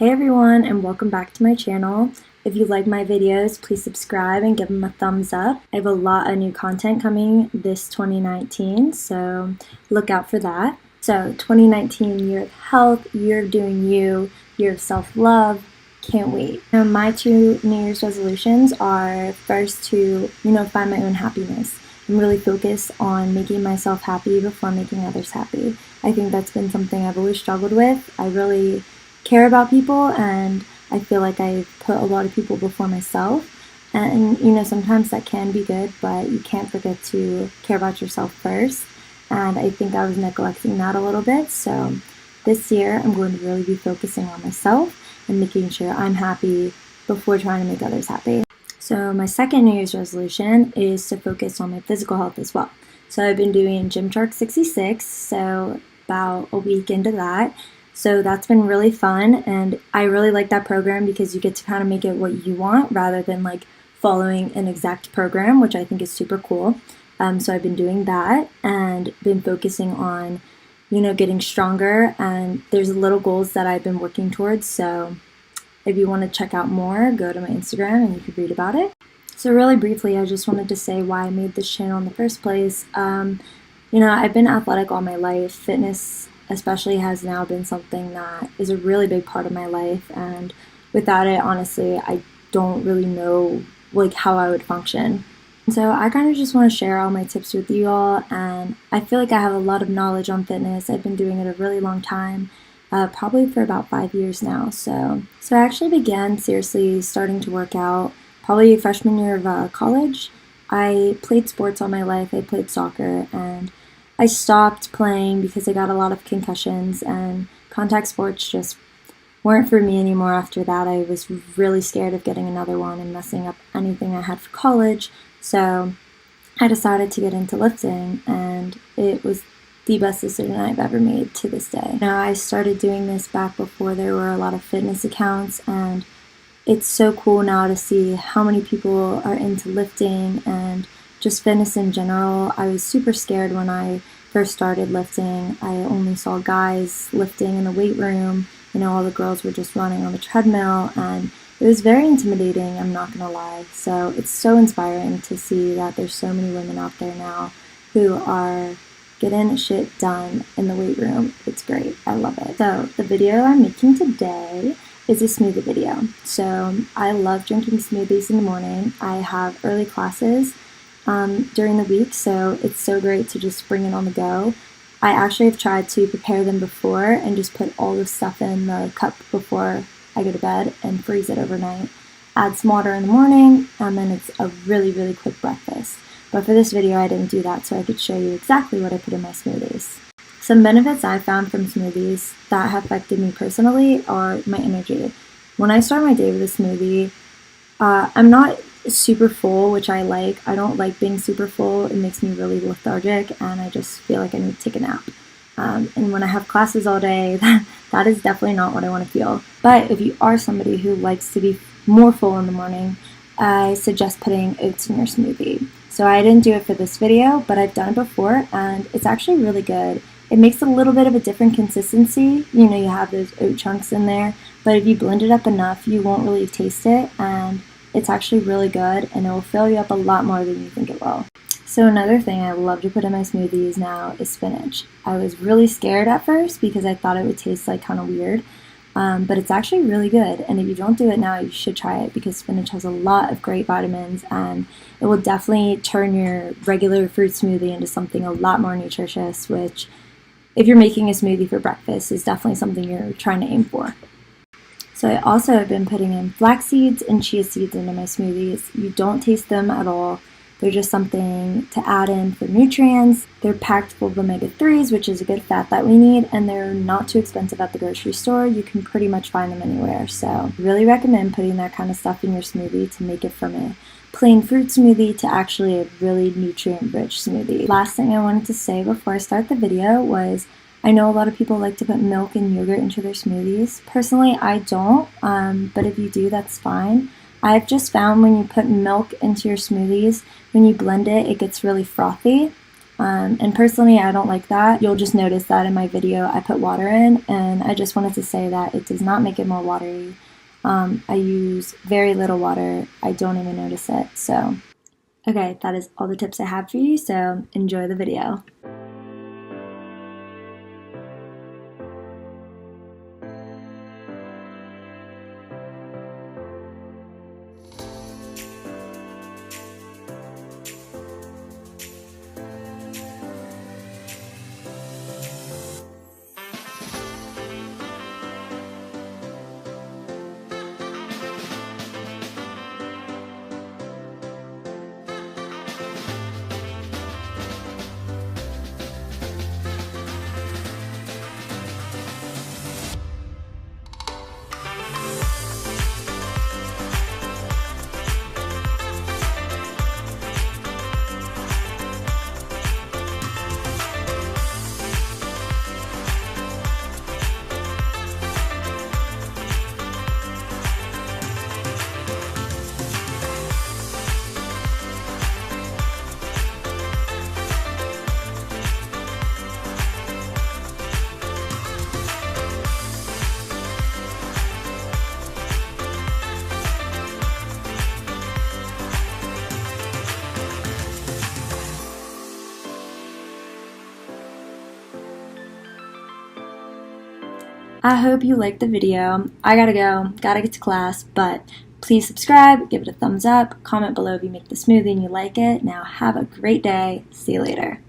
Hey everyone, and welcome back to my channel. If you like my videos, please subscribe and give them a thumbs up. I have a lot of new content coming this 2019, so look out for that. So 2019, year of health, year of doing you, year of self-love. Can't wait. Now, my two New Year's resolutions are first to, find my own happiness. I'm really focused on making myself happy before making others happy. I think that's been something I've always struggled with. I really care about people, and I feel like I put a lot of people before myself. And sometimes that can be good, but you can't forget to care about yourself first. And I think I was neglecting that a little bit. So this year I'm going to really be focusing on myself and making sure I'm happy before trying to make others happy. So my second New Year's resolution is to focus on my physical health as well. So I've been doing Gymshark 66, so about a week into that. So that's been really fun, and I really like that program because you get to kind of make it what you want rather than like following an exact program, which I think is super cool. So I've been doing that and been focusing on, getting stronger, and there's little goals that I've been working towards. So if you want to check out more, go to my Instagram and you can read about it. So really briefly, I just wanted to say why I made this channel in the first place. I've been athletic all my life. Fitness especially has now been something that is a really big part of my life, and without it, honestly, I don't really know how I would function. So I kind of just want to share all my tips with you all, and I feel like I have a lot of knowledge on fitness. I've been doing it a really long time, probably for about 5 years now. So I actually began seriously starting to work out probably freshman year of college. I played sports all my life. I played soccer, and I stopped playing because I got a lot of concussions, and contact sports just weren't for me anymore after that. I was really scared of getting another one and messing up anything I had for college. So I decided to get into lifting, and it was the best decision I've ever made to this day. Now, I started doing this back before there were a lot of fitness accounts, and it's so cool now to see how many people are into lifting and just fitness in general. I was super scared when I first started lifting. I only saw guys lifting in the weight room. All the girls were just running on the treadmill, and it was very intimidating, I'm not gonna lie. So it's so inspiring to see that there's so many women out there now who are getting shit done in the weight room. It's great. I love it. So the video I'm making today is a smoothie video. So I love drinking smoothies in the morning. I have early classes during the week, so it's so great to just bring it on the go. I actually have tried to prepare them before and just put all the stuff in the cup before I go to bed and freeze it overnight. Add some water in the morning, and then it's a really, really quick breakfast. But for this video, I didn't do that, so I could show you exactly what I put in my smoothies. Some benefits I found from smoothies that have affected me personally are my energy. When I start my day with a smoothie, I'm not super full, which I like. I don't like being super full. It makes me really lethargic, and I just feel like I need to take a nap. And when I have classes all day, that is definitely not what I want to feel. But if you are somebody who likes to be more full in the morning, I suggest putting oats in your smoothie. So I didn't do it for this video, but I've done it before, and it's actually really good. It makes a little bit of a different consistency. You have those oat chunks in there, but if you blend it up enough, you won't really taste it, and it's actually really good, and it will fill you up a lot more than you think it will. So another thing I love to put in my smoothies now is spinach. I was really scared at first because I thought it would taste kind of weird, but it's actually really good, and if you don't do it now, you should try it because spinach has a lot of great vitamins, and it will definitely turn your regular fruit smoothie into something a lot more nutritious, which, if you're making a smoothie for breakfast, is definitely something you're trying to aim for. So I also have been putting in flax seeds and chia seeds into my smoothies. You don't taste them at all. They're just something to add in for nutrients. They're packed full of omega-3s, which is a good fat that we need, and they're not too expensive at the grocery store. You can pretty much find them anywhere. So I really recommend putting that kind of stuff in your smoothie to make it from a plain fruit smoothie to actually a really nutrient-rich smoothie. Last thing I wanted to say before I start the video was, I know a lot of people like to put milk and yogurt into their smoothies. Personally, I don't, but if you do, that's fine. I've just found when you put milk into your smoothies, when you blend it, it gets really frothy. And personally, I don't like that. You'll just notice that in my video I put water in, and I just wanted to say that it does not make it more watery. I use very little water. I don't even notice it. So, okay, that is all the tips I have for you, so enjoy the video. I hope you liked the video. I gotta go, gotta get to class, but please subscribe, give it a thumbs up, comment below if you make the smoothie and you like it. Now have a great day. See you later.